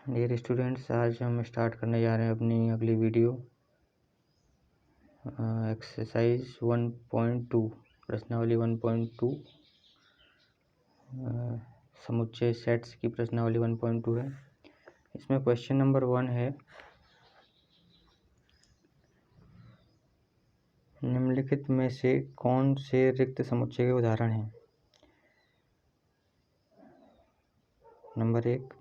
Dear students, आज हम start करने जा रहे हैं अपनी अगली वीडियो एक्सरसाइज 1.2 प्रश्नावली 1.2 समुच्चय सेट्स की प्रश्नावली 1.2 है। इसमें क्वेश्चन नंबर 1 है, निम्नलिखित में से कौन से रिक्त समुच्चय के उदाहरण हैं। नंबर 1,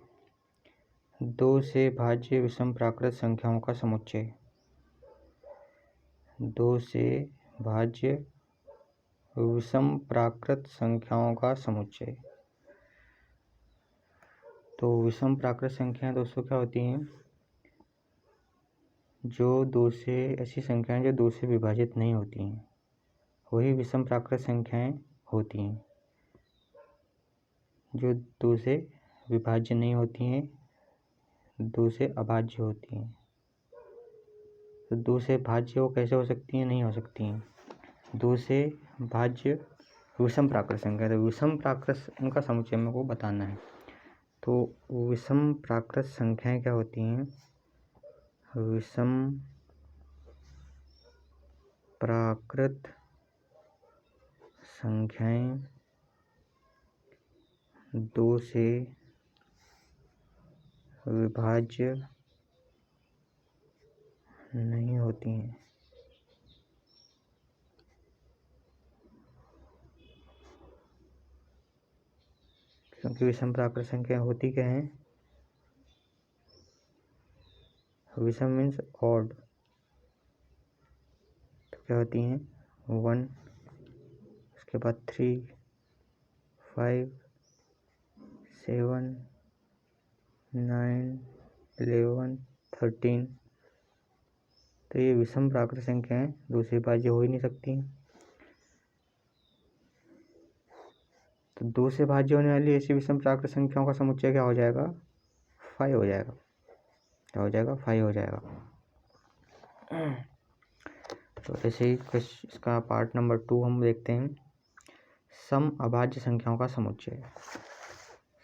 2 से भाज्य विषम प्राकृत संख्याओं का समुच्चय। 2 से भाज्य विषम प्राकृत संख्याओं का समुच्चय। तो विषम प्राकृत संख्याएं दोस्तों क्या होती हैं? जो 2 से ऐसी संख्याएं जो 2 से विभाजित नहीं होती हैं, वही विषम प्राकृत संख्याएं होती हैं। जो 2 से विभाज्य नहीं होती हैं, 2 से अभाज्य होती हैं। तो 2 से भाज्य वो कैसे हो सकती हैं? नहीं हो सकती हैं। 2 से भाज्य विषम प्राकृत संख्या, तो विषम प्राकृत उनका समुच्चय मेरे को बताना है। तो विषम प्राकृत संख्याएं क्या होती हैं? विषम प्राकृत संख्याएं 2 से विभाज्य नहीं होती हैं। क्योंकि विषम प्राकृत संख्या होती क्या है? विषम मीन्स ऑड। तो क्या होती हैं? 1, उसके बाद 3, 5, 7, 9, 11, 13। तो ये विषम प्राकृत संख्याएं 2 से विभाज्य हो ही नहीं सकती। तो 2 से भाज्य होने वाली ऐसी विषम प्राकृत संख्याओं का समुच्चय क्या हो जाएगा? 5 हो जाएगा। क्या हो जाएगा? 5 हो जाएगा। तो ऐसे ही इसका पार्ट नंबर 2 हम देखते हैं, सम अभाज्य संख्याओं का समुच्चय।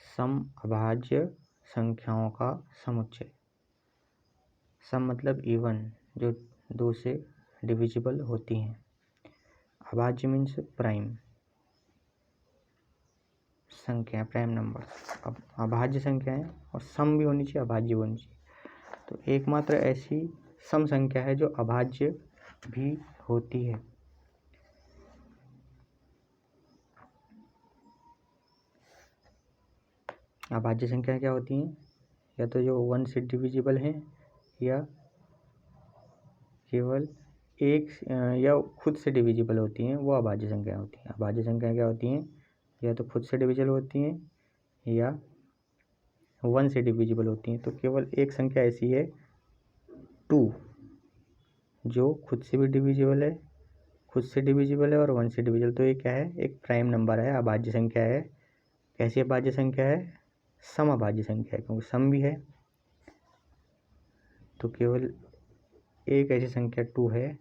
सम अभाज्य संख्याओं का समुच्चय। सम मतलब इवन, जो 2 से डिविजिबल होती हैं। अभाज्य मीन्स प्राइम संख्या, प्राइम नंबर। अब अभाज्य संख्या है और सम भी होनी चाहिए, अभाज्य भी होनी चाहिए। तो एकमात्र ऐसी सम संख्या है जो अभाज्य भी होती है। अभाज्य संख्या क्या होती हैं? या तो जो 1 से डिविजिबल हैं, या केवल एक या खुद से डिविजिबल होती हैं, वो अभाज्य संख्या होती हैं। अभाज्य संख्या क्या होती हैं? या तो खुद से डिविजिबल होती हैं या 1 से डिविजिबल होती हैं। तो केवल एक संख्या ऐसी है 2, जो खुद से भी डिविजिबल है, खुद से डिविजिबल है और 1 से डिविजिबल। तो ये क्या है? एक प्राइम नंबर है, अभाज्य संख्या है। कैसी अभाज्य संख्या है? सम अभाज्य संख्या है, क्योंकि सम भी है। तो केवल एक ऐसी संख्या 2 है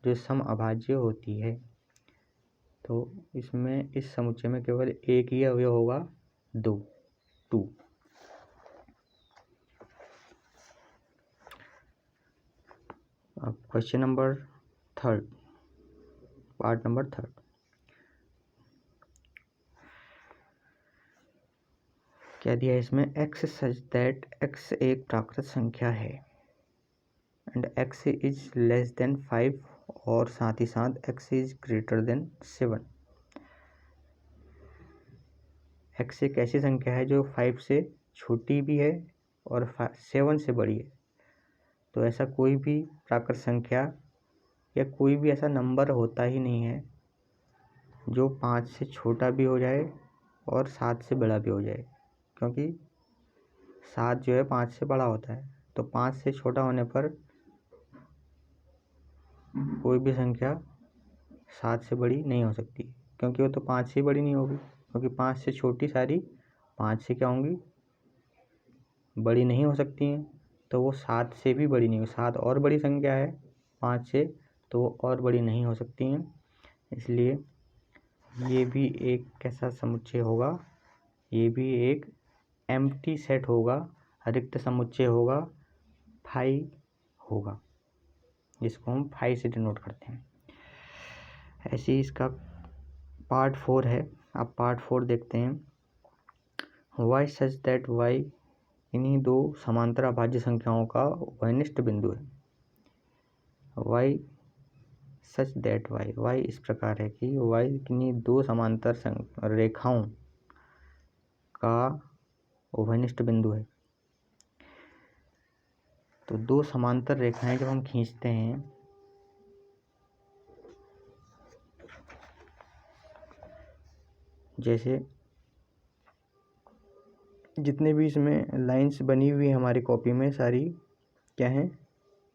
जो सम अभाज्य होती है। तो इसमें इस समुच्चय में केवल एक ही अवयव होगा, 2। अब क्वेश्चन नंबर 3, पार्ट नंबर 3। क्या दिया है इसमें? x सच दैट x एक प्राकृत संख्या है and x is less than 5, और साथ ही साथ x is greater than 7। x एक ऐसी संख्या है जो 5 से छोटी भी है और 7 से बड़ी है। तो ऐसा कोई भी प्राकृत संख्या या कोई भी ऐसा नंबर होता ही नहीं है जो 5 से छोटा भी हो जाए और 7 से बड़ा भी हो जाए, क्योंकि 7 जो है 5 से बड़ा होता है। तो 5 से छोटा होने पर कोई भी संख्या 7 से बड़ी नहीं हो सकती, क्योंकि वो तो 5 से बड़ी नहीं होगी, क्योंकि 5 से छोटी सारी 5 से क्या होंगी? बड़ी नहीं हो सकती हैं। तो वो 7 से भी बड़ी नहीं हो, 7 और बड़ी संख्या है 5 से, तो वो और बड़ी नहीं हो सकती हैं। इसलिए ये भी एक कैसा समुच्चय होगा? ये भी एक एम्प्टी सेट होगा, रिक्त समुच्चय होगा फाई होगा, जिसको हम फाई से डिनोट करते हैं। ऐसे ही इसका पार्ट 4 है। अब पार्ट 4 देखते हैं। वाई सच दैट वाई इन्हीं दो समांतर अभाज्य संख्याओं का उभयनिष्ठ बिंदु है। Y such that Y, Y इस प्रकार है कि वाई किन्हीं दो समांतर रेखाओं का उभयनिष्ठ बिंदु है। तो दो समांतर रेखाएं जब हम खींचते हैं जैसे जितने भी इसमें लाइंस बनी हुई है हमारी कॉपी में सारी क्या हैं,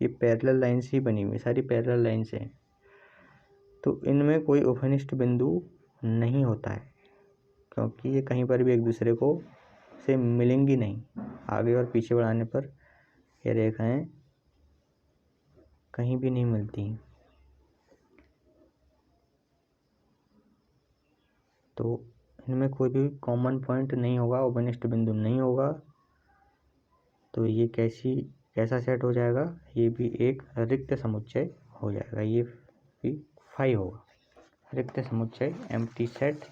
ये पैरेलल लाइंस ही बनी हुई, सारी पैरेलल लाइंस हैं। तो इनमें कोई उभयनिष्ठ बिंदु नहीं होता है, क्योंकि ये कहीं पर भी एक दूसरे को से मिलेंगी नहीं। आगे और पीछे बढ़ाने पर ये रेखाएं कहीं भी नहीं मिलती। तो इनमें कोई भी कॉमन पॉइंट नहीं होगा, उभयनिष्ठ बिंदु नहीं होगा। तो ये कैसा सेट हो जाएगा, ये भी एक रिक्त समुच्चय हो जाएगा, ये भी फाई होगा, रिक्त समुच्चय एम्प्टी सेट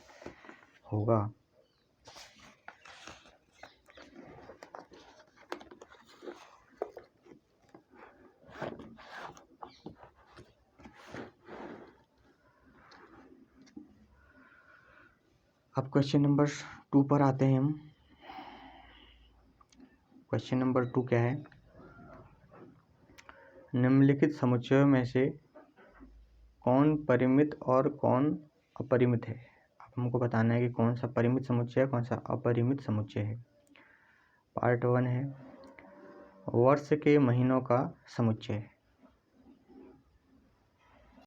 होगा। अब क्वेश्चन नंबर 2 पर आते हैं हम। क्वेश्चन नंबर 2 क्या है, निम्नलिखित समुच्चयों में से कौन परिमित और कौन अपरिमित है। अब हमको बताना है कि कौन सा परिमित समुच्चय है, कौन सा अपरिमित समुच्चय है। पार्ट 1 है वर्ष के महीनों का समुच्चय।